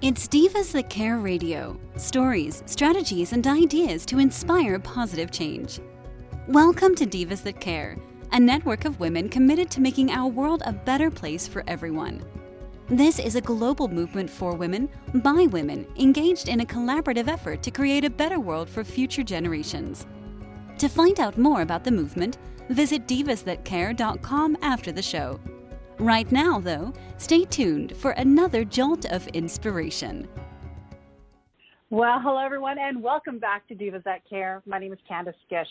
It's Divas That Care Radio. Stories, strategies, and ideas to inspire positive change. Welcome to Divas That Care, a network of women committed to making our world a better place for everyone. This is a global movement for women, by women, engaged in a collaborative effort to create a better world for future generations. To find out more about the movement, visit divasthatcare.com after the show. Right now, though, stay tuned for another jolt of inspiration. Well, hello, everyone, and welcome back to Divas That Care. My name is Candace Gish.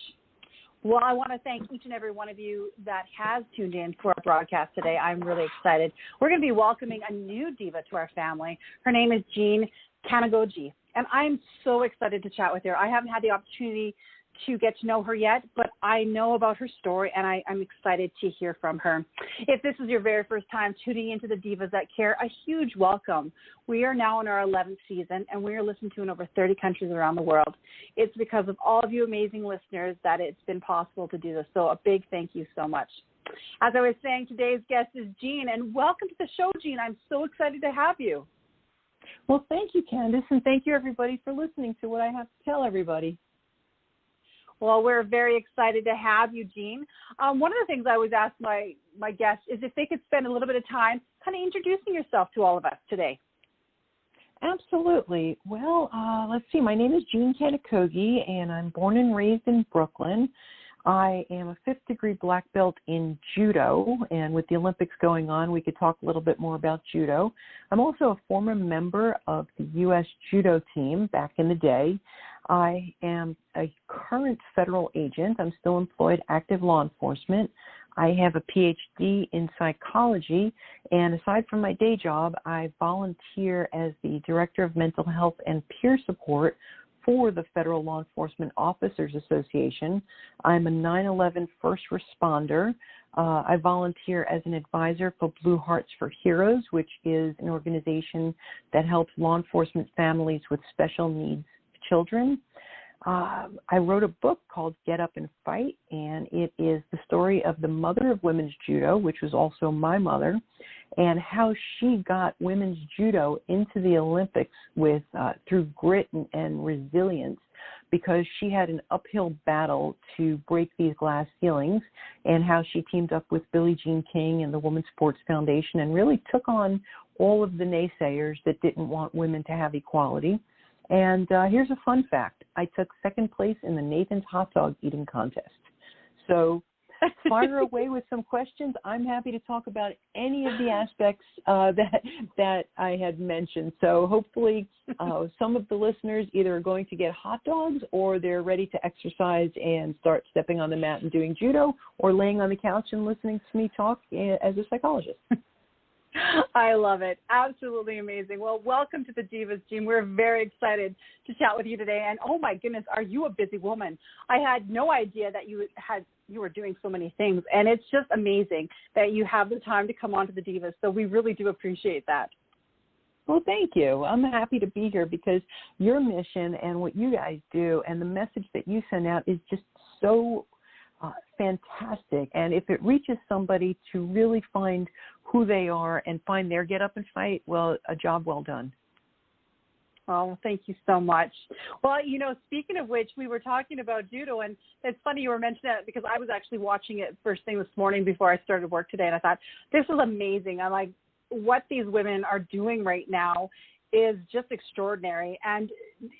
Well, I want to thank each and every one of you that has tuned in for our broadcast today. I'm really excited. We're going to be welcoming a new diva to our family. Her name is Jean Kanokogi, and I'm so excited to chat with her. I haven't had the opportunity to get to know her yet, but I know about her story, and I'm excited to hear from her. If this is your very first time tuning into the Divas That Care, a huge welcome. We are now in our 11th season, and we are listened to in over 30 countries around the world. It's because of all of you amazing listeners that it's been possible to do this, so a big thank you so much. As I was saying, today's guest is Jean, and welcome to the show, Jean. I'm so excited to have you. Well, thank you, Candace, and thank you, everybody, for listening to what I have to tell everybody. Well, we're very excited to have you, Jean. One of the things I always ask my guests is if they could spend a little bit of time kind of introducing yourself to all of us today. Absolutely. Well, let's see. My name is Jean Kanokogi, and I'm born and raised in Brooklyn. I am a 5th degree black belt in judo, and with the Olympics going on, we could talk a little bit more about judo. I'm also a former member of the U.S. judo team back in the day. I am a current federal agent. I'm still employed active law enforcement. I have a Ph.D. in psychology, and aside from my day job, I volunteer as the Director of Mental Health and Peer Support for the Federal Law Enforcement Officers Association. I'm a 9/11 first responder. I volunteer as an advisor for Blue Hearts for Heroes, which is an organization that helps law enforcement families with special needs children. I wrote a book called Get Up and Fight, and it is the story of the mother of women's judo, which was also my mother, and how she got women's judo into the Olympics with through grit and resilience, because she had an uphill battle to break these glass ceilings, and how she teamed up with Billie Jean King and the Women's Sports Foundation and really took on all of the naysayers that didn't want women to have equality. And here's a fun fact. I took second place in the Nathan's hot dog eating contest. So fire away with some questions. I'm happy to talk about any of the aspects that I had mentioned. So hopefully some of the listeners either are going to get hot dogs, or they're ready to exercise and start stepping on the mat and doing judo, or laying on the couch and listening to me talk as a psychologist. I love it. Absolutely amazing. Well, welcome to the Divas, Jean. We're very excited to chat with you today. And oh my goodness, are you a busy woman? I had no idea that you were doing so many things. And it's just amazing that you have the time to come on to the Divas. So we really do appreciate that. Well, thank you. I'm happy to be here because your mission and what you guys do and the message that you send out is just so fantastic. And if it reaches somebody to really find who they are and find their get up and fight, well, a job well done. Oh, thank you so much. Well, speaking of which, we were talking about judo, and it's funny you were mentioning that because I was actually watching it first thing this morning before I started work today, and I thought, this is amazing. I'm like, what these women are doing right now is just extraordinary. And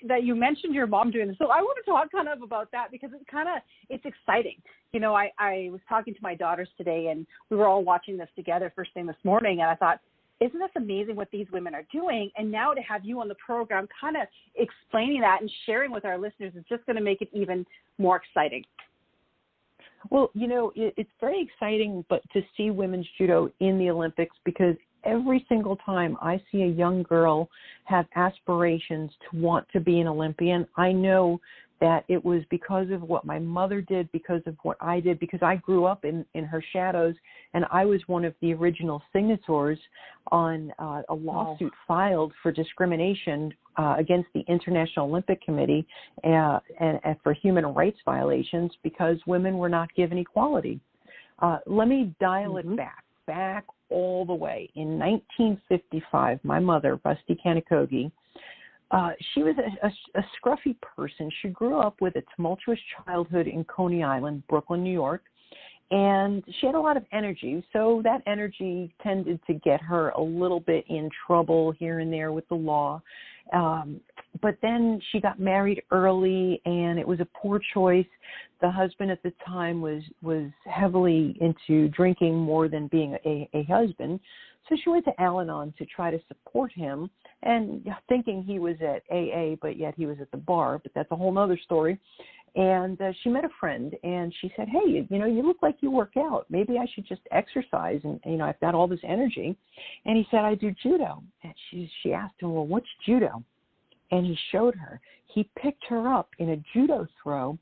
that you mentioned your mom doing this. So I want to talk kind of about that because it's exciting. I was talking to my daughters today, and we were all watching this together first thing this morning. And I thought, isn't this amazing what these women are doing? And now to have you on the program kind of explaining that and sharing with our listeners is just going to make it even more exciting. Well, it's very exciting, but to see women's judo in the Olympics, because every single time I see a young girl have aspirations to want to be an Olympian, I know that it was because of what my mother did, because of what I did, because I grew up in her shadows, and I was one of the original signatories on a lawsuit filed for discrimination against the International Olympic Committee and for human rights violations because women were not given equality. Let me dial it back all the way. In 1955, my mother, Rusty Kanokogi, she was a scruffy person. She grew up with a tumultuous childhood in Coney Island, Brooklyn, New York, and she had a lot of energy. So that energy tended to get her a little bit in trouble here and there with the law. But then she got married early, and it was a poor choice. The husband at the time was heavily into drinking more than being a husband. So she went to Al-Anon to try to support him, and thinking he was at AA, but yet he was at the bar. But that's a whole other story. And she met a friend, and she said, hey, you look like you work out. Maybe I should just exercise, and, I've got all this energy. And he said, I do judo. And she asked him, well, what's judo? And he showed her. He picked her up in a judo throw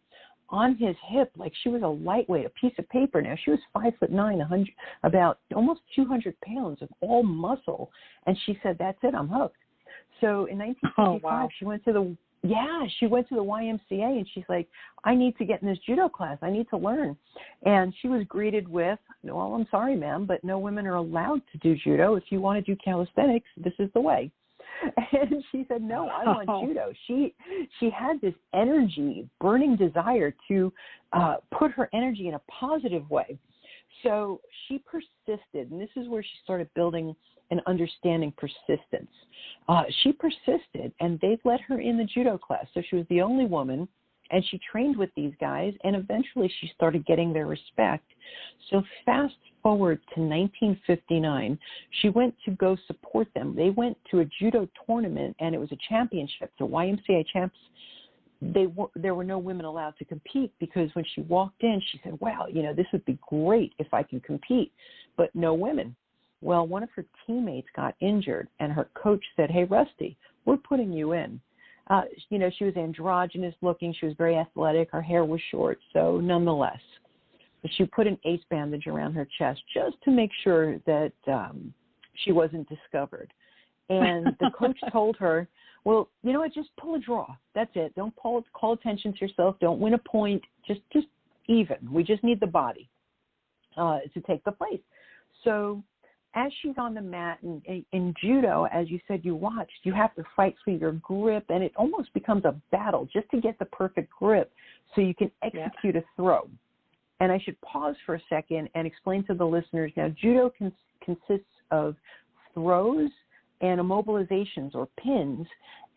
on his hip like she was a lightweight, a piece of paper. Now, she was 5'9", about almost 200 pounds of all muscle. And she said, that's it, I'm hooked. So in 1955, she went to the YMCA, and she's like, I need to get in this judo class. I need to learn. And she was greeted with, well, I'm sorry, ma'am, but no women are allowed to do judo. If you want to do calisthenics, this is the way. And she said, no, I want judo. She had this energy, burning desire to put her energy in a positive way. So she persisted, and this is where she started building and understanding persistence. She persisted, and they let her in the judo class. So she was the only woman, and she trained with these guys, and eventually she started getting their respect. So fast forward to 1959, she went to go support them. They went to a judo tournament, and it was a championship. So YMCA champs, there were no women allowed to compete, because when she walked in, she said, wow, this would be great if I can compete, but no women. Well, one of her teammates got injured, and her coach said, hey, Rusty, we're putting you in. She was androgynous looking. She was very athletic. Her hair was short. So nonetheless, she put an ace bandage around her chest just to make sure that she wasn't discovered. And the coach told her, well, just pull a draw. That's it. Don't call attention to yourself. Don't win a point. Just even. We just need the body to take the place. So as she's on the mat in judo, as you said you watched, you have to fight for your grip, and it almost becomes a battle just to get the perfect grip so you can execute a throw. And I should pause for a second and explain to the listeners. Now, judo consists of throws and immobilizations or pins.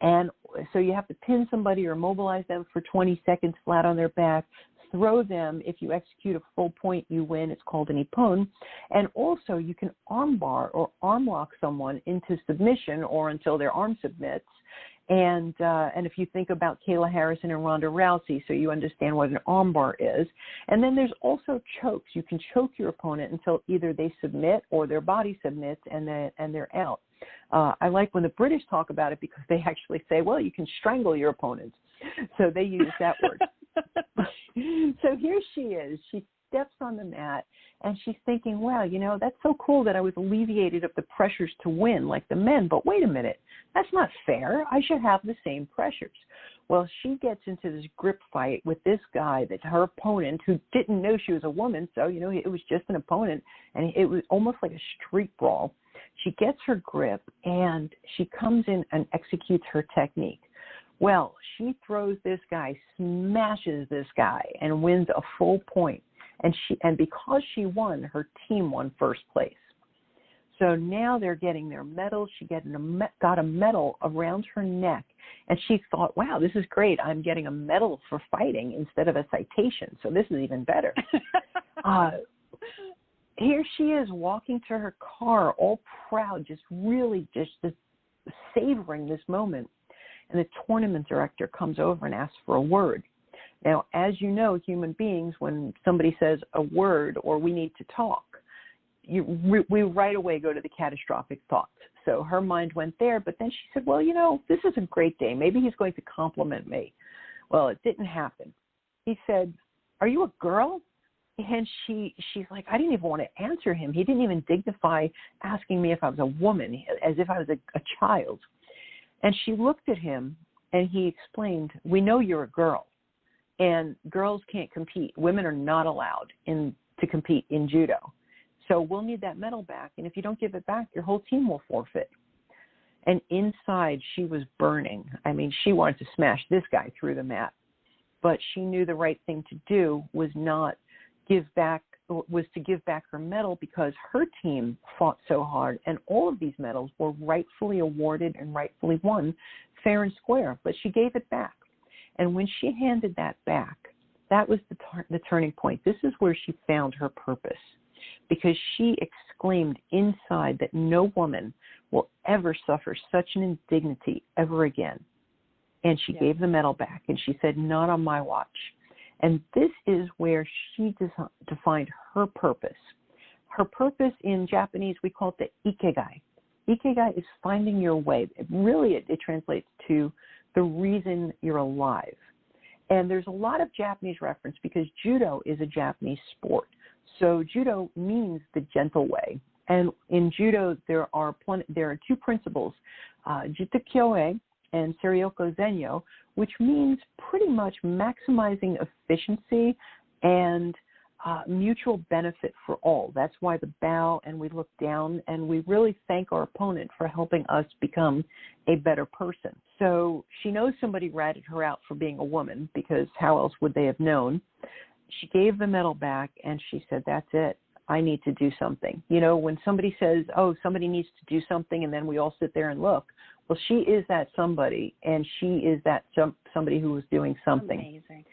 And so you have to pin somebody or immobilize them for 20 seconds flat on their back, throw them. If you execute a full point, you win. It's called an ippon. And also you can armbar or arm lock someone into submission or until their arm submits. And if you think about Kayla Harrison and Ronda Rousey, so you understand what an armbar is. And then there's also chokes. You can choke your opponent until either they submit or their body submits and they're out. I like when the British talk about it because they actually say, well, you can strangle your opponents. So they use that word. So here she is. She steps on the mat, and she's thinking, wow, that's so cool that I was alleviated of the pressures to win like the men. But wait a minute, that's not fair. I should have the same pressures. Well, she gets into this grip fight with this guy, that's her opponent, who didn't know she was a woman. So, it was just an opponent, and it was almost like a street brawl. She gets her grip, and she comes in and executes her technique. Well, she throws this guy, smashes this guy, and wins a full point. And because she won, her team won first place. So now they're getting their medals. She got a medal around her neck. And she thought, wow, this is great. I'm getting a medal for fighting instead of a citation. So this is even better. Here she is walking to her car, all proud, just really just savoring this moment. And the tournament director comes over and asks for a word. Now, as you know, human beings, when somebody says a word or we need to talk, we right away go to the catastrophic thoughts. So her mind went there, but then she said, well, this is a great day. Maybe he's going to compliment me. Well, it didn't happen. He said, are you a girl? And she's like, I didn't even want to answer him. He didn't even dignify asking me if I was a woman, as if I was a child. And she looked at him, and he explained, we know you're a girl, and girls can't compete. Women are not allowed to compete in judo. So we'll need that medal back. And if you don't give it back, your whole team will forfeit. And inside, she was burning. I mean, she wanted to smash this guy through the mat. But she knew the right thing to do was not give back, was to give back her medal because her team fought so hard. And all of these medals were rightfully awarded and rightfully won fair and square. But she gave it back. And when she handed that back, that was the turning point. This is where she found her purpose, because she exclaimed inside that no woman will ever suffer such an indignity ever again. And she gave the medal back, and she said, not on my watch. And this is where she defined her purpose. Her purpose in Japanese, we call it the ikigai. Ikigai is finding your way. It translates to the reason you're alive. And there's a lot of Japanese reference because judo is a Japanese sport. So judo means the gentle way. And in judo, there are two principles, jita kyoe and serioko zenyo, which means pretty much maximizing efficiency and mutual benefit for all. That's why the bow and we look down and we really thank our opponent for helping us become a better person. So she knows somebody ratted her out for being a woman, because how else would they have known? She gave the medal back and she said, that's it. I need to do something. You know, when somebody says, oh, somebody needs to do something, and then we all sit there and look, well, she is that somebody, and she is that somebody who was doing something. Amazing.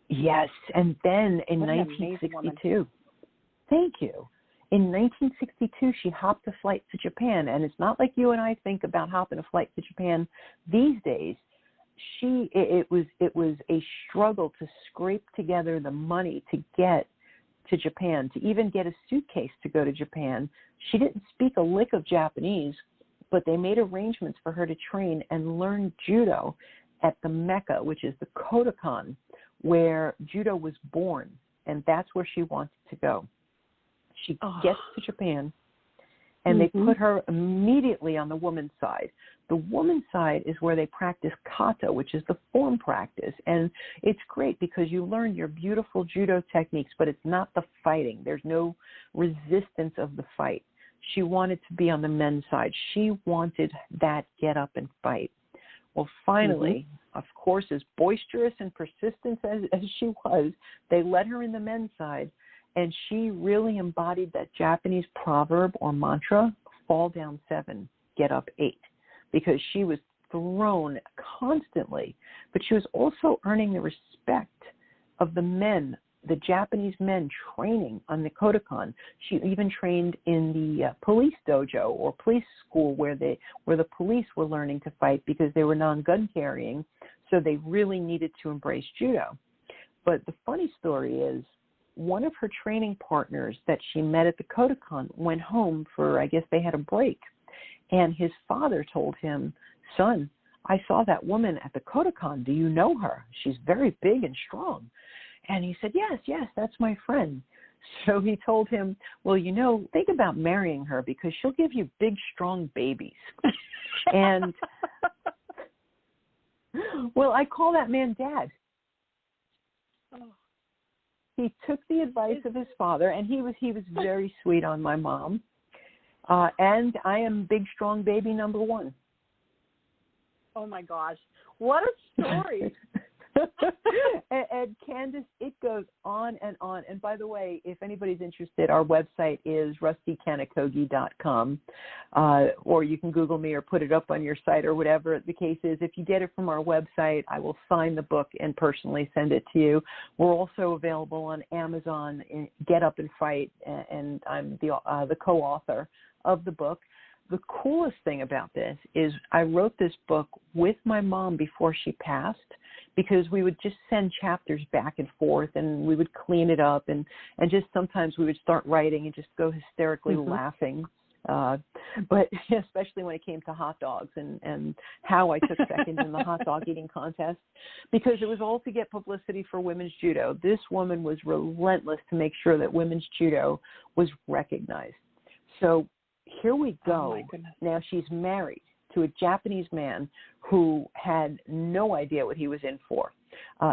Yes, and then in 1962, thank you. In 1962, she hopped a flight to Japan, and it's not like you and I think about hopping a flight to Japan these days. It was a struggle to scrape together the money to get to Japan, to even get a suitcase to go to Japan. She didn't speak a lick of Japanese, but they made arrangements for her to train and learn judo at the Mecca, which is the Kodokan, where judo was born, and that's where she wanted to go. She gets to Japan, and they put her immediately on the woman's side. The woman's side is where they practice kata, which is the form practice, and it's great because you learn your beautiful judo techniques, but it's not the fighting. There's no resistance of the fight. She wanted to be on the men's side. She wanted that get up and fight. Well, finally, of course, as boisterous and persistent as she was, they let her in the men's side, and she really embodied that Japanese proverb or mantra, fall down 7, get up 8, because she was thrown constantly, but she was also earning the respect of the men, the Japanese men training on the Kodokan. She even trained in the police dojo or police school where the police were learning to fight because they were non-gun carrying, so they really needed to embrace judo. But the funny story is, one of her training partners that she met at the Kodokan went home for, I guess they had a break, and his father told him, son, I saw that woman at the Kodokan. Do you know her? She's very big and strong. And he said, yes, that's my friend. So he told him, well, you know, think about marrying her because she'll give you big, strong babies. And, well, I call that man Dad. He took the advice of his father, and he was very sweet on my mom. And I am big, strong baby number 1. Oh, my gosh. What a story. And Candace, it goes on and on. And by the way, if anybody's interested, our website is rustykanokogi.com, or you can Google me or put it up on your site or whatever the case is. If you get it from our website, I will sign the book and personally send it to you. We're also available on Amazon, Get Up and Fight, and I'm the co-author of the book. The coolest thing about this is I wrote this book with my mom before she passed, because we would just send chapters back and forth, and we would clean it up, and just sometimes we would start writing and just go hysterically laughing. But especially when it came to hot dogs and how I took second in the hot dog eating contest, because it was all to get publicity for women's judo. This woman was relentless to make sure that women's judo was recognized. So here we go. Oh, now she's married to a Japanese man who had no idea what he was in for.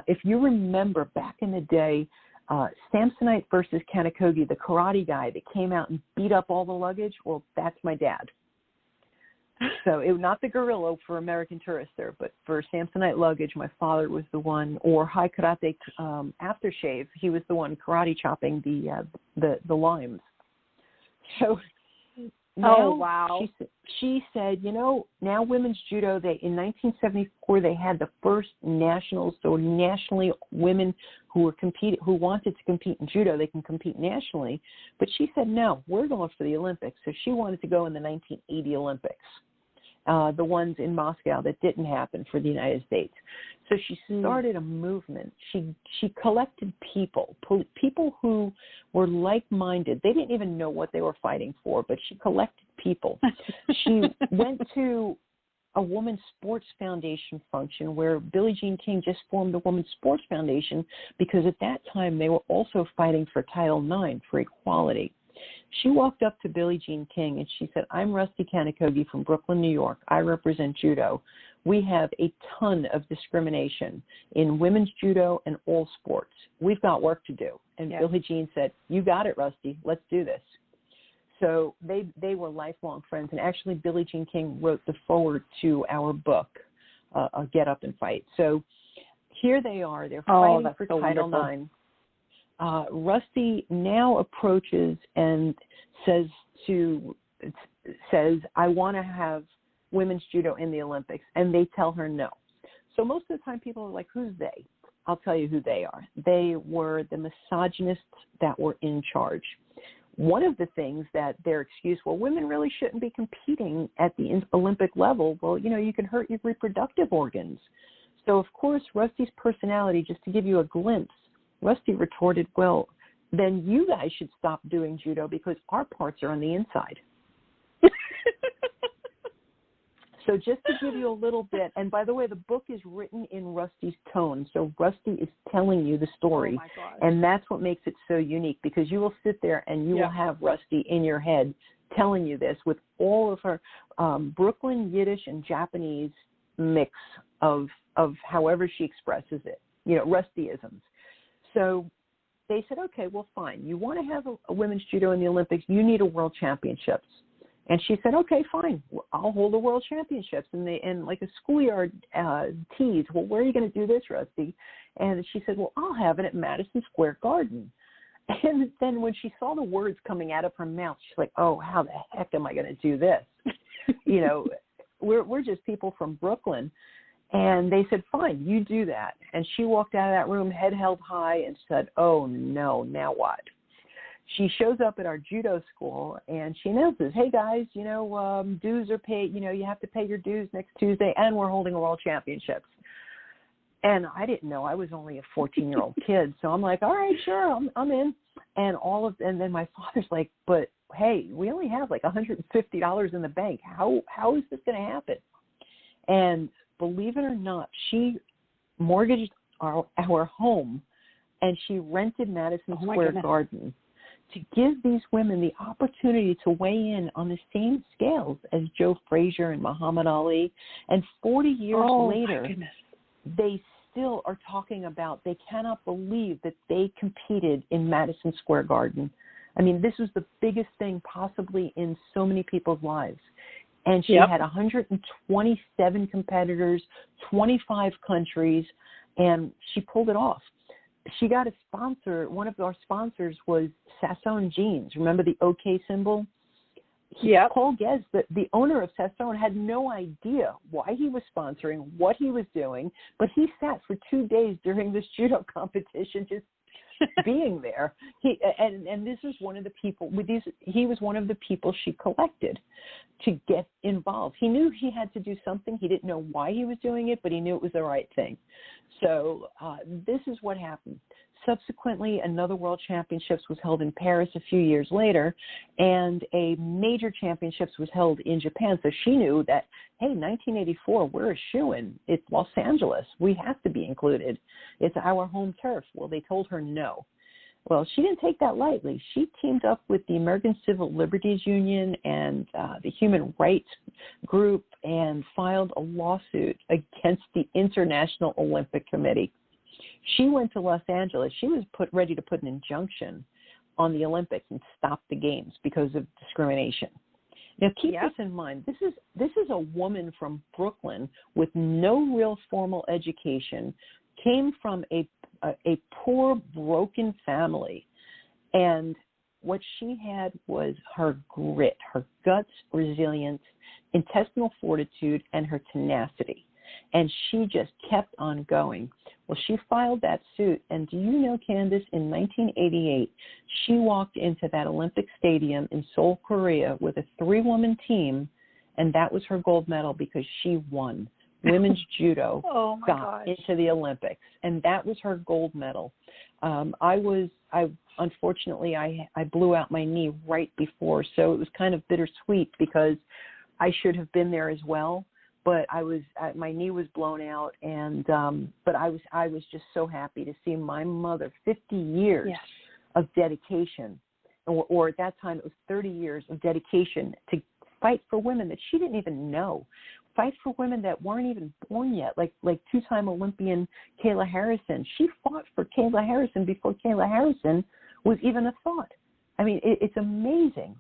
If you remember back in the day, Samsonite versus Kanokogi, the karate guy that came out and beat up all the luggage, well, that's my dad. So not the gorilla for American Tourister, but for Samsonite luggage, my father was the one, or High Karate aftershave, he was the one karate chopping the limes. So now wow. She said, now women's judo, in 1974, they had the first nationals, so nationally women who wanted to compete in judo, they can compete nationally. But she said, no, we're going for the Olympics. So she wanted to go in the 1980 Olympics. The ones in Moscow that didn't happen for the United States. So she started a movement. She collected people who were like-minded. They didn't even know what they were fighting for, but she collected people. She went to a Women's Sports Foundation function where Billie Jean King just formed the Women's Sports Foundation because at that time they were also fighting for Title IX, for equality. She walked up to Billie Jean King and she said, I'm Rusty Kanokogi from Brooklyn, New York. I represent judo. We have a ton of discrimination in women's judo and all sports. We've got work to do. And Billie Jean said, you got it, Rusty. Let's do this. So they were lifelong friends. And actually, Billie Jean King wrote the foreword to our book, Get Up and Fight. So here they are. They're fighting for Title IX. Rusty now approaches and says, I want to have women's judo in the Olympics, and they tell her no. So most of the time people are like, who's they? I'll tell you who they are. They were the misogynists that were in charge. One of the things that their excuse, well, women really shouldn't be competing at the Olympic level. Well, you can hurt your reproductive organs. So, of course, Rusty's personality, just to give you a glimpse, Rusty retorted, well, then you guys should stop doing judo because our parts are on the inside. So just to give you a little bit, and by the way, the book is written in Rusty's tone. So Rusty is telling you the story. Oh my gosh. And that's what makes it so unique because you will sit there and you will have Rusty in your head telling you this with all of her Brooklyn, Yiddish, and Japanese mix of however she expresses it, Rustyisms. So they said, okay, well, fine. You want to have a women's judo in the Olympics, you need a world championships. And she said, okay, fine. I'll hold the world championships. And like a schoolyard tease, well, where are you going to do this, Rusty? And she said, well, I'll have it at Madison Square Garden. And then when she saw the words coming out of her mouth, she's like, oh, how the heck am I going to do this? We're just people from Brooklyn. And they said, fine, you do that. And she walked out of that room, head held high, and said, oh, no, now what? She shows up at our judo school, and she announces, hey, guys, dues are paid. You have to pay your dues next Tuesday, and we're holding a world championships. And I didn't know. I was only a 14-year-old kid. So I'm like, all right, sure, I'm in. And then my father's like, but, hey, we only have like $150 in the bank. How is this going to happen? And believe it or not, she mortgaged our home, and she rented Madison Square Garden to give these women the opportunity to weigh in on the same scales as Joe Frazier and Muhammad Ali. And 40 years later, they still are talking about they cannot believe that they competed in Madison Square Garden. I mean, this was the biggest thing possibly in so many people's lives. And she had 127 competitors, 25 countries, and she pulled it off. She got a sponsor. One of our sponsors was Sassone Jeans. Remember the OK symbol? Paul Guez, the owner of Sassone, had no idea why he was sponsoring, what he was doing, but he sat for 2 days during this judo competition just being there. And this is one of the people he was one of the people she collected to get involved. He knew he had to do something. He didn't know why he was doing it, but he knew it was the right thing. So this is what happened. Subsequently, another World Championships was held in Paris a few years later, and a major championships was held in Japan. So she knew that, hey, 1984, we're a shoo-in. It's Los Angeles. We have to be included. It's our home turf. Well, they told her no. Well, she didn't take that lightly. She teamed up with the American Civil Liberties Union and the Human Rights Group and filed a lawsuit against the International Olympic Committee. She went to Los Angeles. She was ready to put an injunction on the Olympics and stop the games because of discrimination. Now, keep this in mind. This is a woman from Brooklyn with no real formal education, came from a poor, broken family, and what she had was her grit, her guts, resilience, intestinal fortitude, and her tenacity. And she just kept on going. Well, she filed that suit, and do you know, Candace, in 1988, she walked into that Olympic stadium in Seoul, Korea, with a 3-woman team, and that was her gold medal because she won. Women's judo got into the Olympics, and that was her gold medal. Unfortunately, I blew out my knee right before, so it was kind of bittersweet because I should have been there as well. But my knee was blown out, and but I was just so happy to see my mother, 50 years of dedication, or at that time it was 30 years of dedication to fight for women that she didn't even know, fight for women that weren't even born yet, like 2-time Olympian Kayla Harrison. She fought for Kayla Harrison before Kayla Harrison was even a thought. I mean, it's amazing,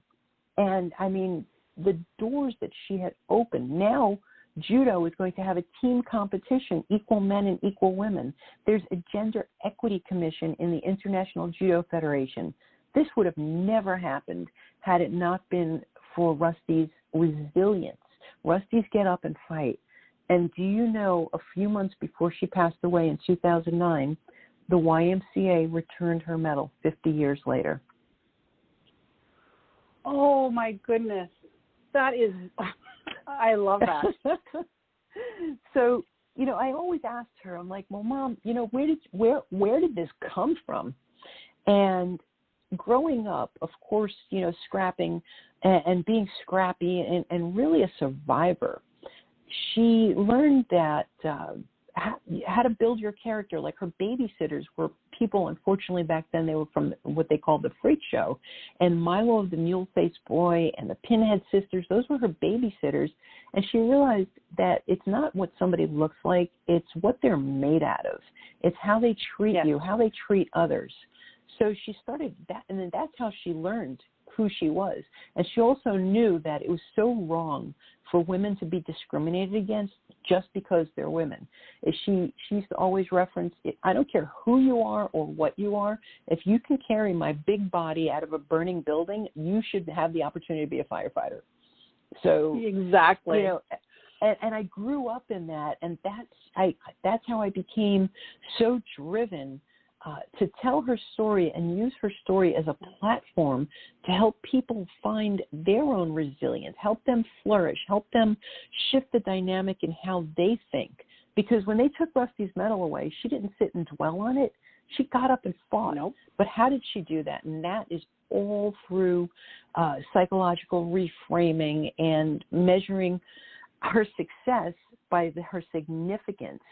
and I mean the doors that she had opened. Now judo is going to have a team competition, equal men and equal women. There's a gender equity commission in the International Judo Federation. This would have never happened had it not been for Rusty's resilience. Rusty's get up and fight. And do you know, a few months before she passed away in 2009, the YMCA returned her medal 50 years later. Oh, my goodness. That is... I love that. So, you know, I always asked her, I'm like, well, Mom, you know, where did this come from? And growing up, of course, you know, scrapping and being scrappy and really a survivor, she learned that how to build your character. Like, her babysitters were people, unfortunately, back then they were from what they called the freak show. And Milo the Mule-Faced Boy and the Pinhead Sisters, those were her babysitters. And she realized that it's not what somebody looks like, it's what they're made out of. It's how they treat you, how they treat others. So she started that, and then that's how she learned who she was. And she also knew that it was so wrong for women to be discriminated against just because they're women. She used to always reference, I don't care who you are or what you are, if you can carry my big body out of a burning building, you should have the opportunity to be a firefighter. So exactly, you know, and I grew up in that, and that's how I became so driven to tell her story and use her story as a platform to help people find their own resilience, help them flourish, help them shift the dynamic in how they think. Because when they took Rusty's medal away, she didn't sit and dwell on it. She got up and fought. Nope. But how did she do that? And that is all through psychological reframing and measuring her success by her significance,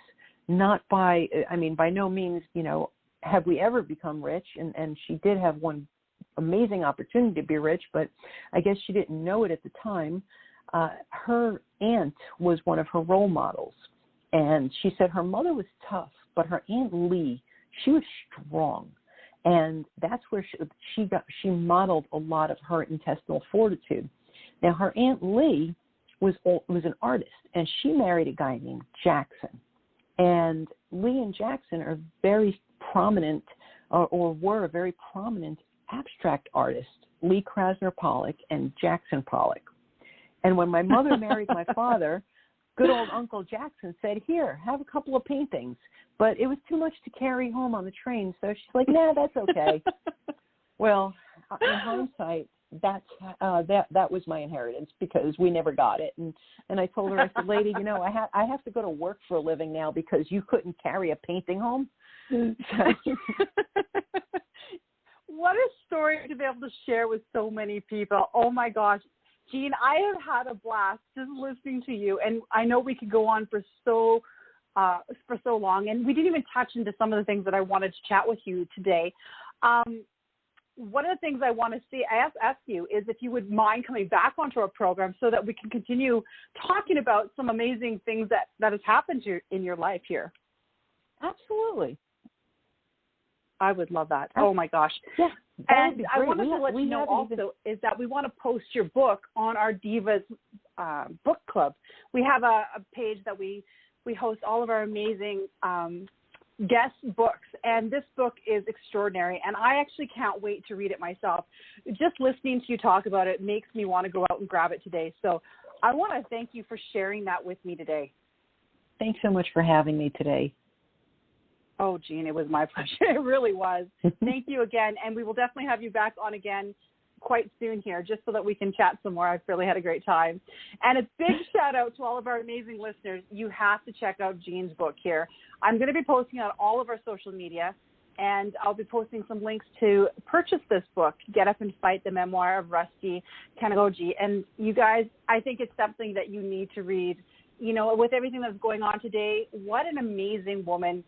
not by, I mean, by no means, you know, have we ever become rich? And she did have one amazing opportunity to be rich, but I guess she didn't know it at the time. Her aunt was one of her role models. And she said her mother was tough, but her Aunt Lee, she was strong. And that's where she modeled a lot of her intestinal fortitude. Now, her Aunt Lee was an artist, and she married a guy named Jackson. And Lee and Jackson are very prominent, or were a very prominent abstract artist, Lee Krasner Pollock and Jackson Pollock. And when my mother married my father, good old Uncle Jackson said, here, have a couple of paintings. But it was too much to carry home on the train, so she's like, nah, that's okay. Well, in hindsight, that was my inheritance because we never got it. And I told her, I said, lady, you know, I have to go to work for a living now because you couldn't carry a painting home. What a story to be able to share with so many people. Oh my gosh, Jean, I have had a blast just listening to you, and I know we could go on for so long, and we didn't even touch into some of the things that I wanted to chat with you today. One of the things I want to ask you is if you would mind coming back onto our program so that we can continue talking about some amazing things that has happened in your life here. Absolutely. I would love that. Oh my gosh. Yeah. And I wanted to let you know also is that we want to post your book on our Divas book club. We have a page that we host all of our amazing guest books, and this book is extraordinary, and I actually can't wait to read it myself. Just listening to you talk about it makes me want to go out and grab it today. So I want to thank you for sharing that with me today. Thanks so much for having me today. Oh, Jean, it was my pleasure. It really was. Thank you again, and we will definitely have you back on again quite soon here, just so that we can chat some more. I've really had a great time. And a big shout out to all of our amazing listeners. You have to check out Jean's book here. I'm going to be posting on all of our social media, and I'll be posting some links to purchase this book, Get Up and Fight, the memoir of Rusty Kanokogi. And you guys, I think it's something that you need to read. You know, with everything that's going on today, what an amazing woman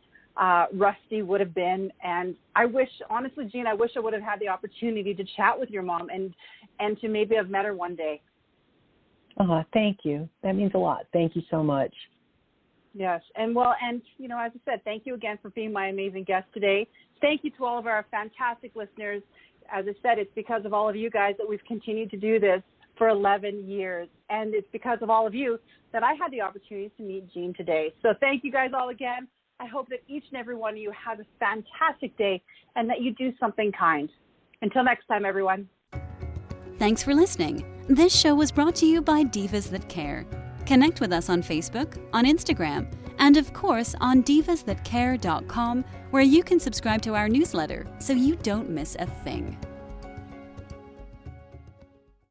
Rusty would have been. And I wish, honestly, Jean, I wish I would have had the opportunity to chat with your mom and to maybe have met her one day. Thank you. That means a lot. Thank you so much. Yes. And you know, as I said, thank you again for being my amazing guest today. Thank you to all of our fantastic listeners. As I said, it's because of all of you guys that we've continued to do this for 11 years. And it's because of all of you that I had the opportunity to meet Jean today. So thank you guys all again. I hope that each and every one of you has a fantastic day and that you do something kind. Until next time, everyone. Thanks for listening. This show was brought to you by Divas That Care. Connect with us on Facebook, on Instagram, and of course on divasthatcare.com, where you can subscribe to our newsletter so you don't miss a thing.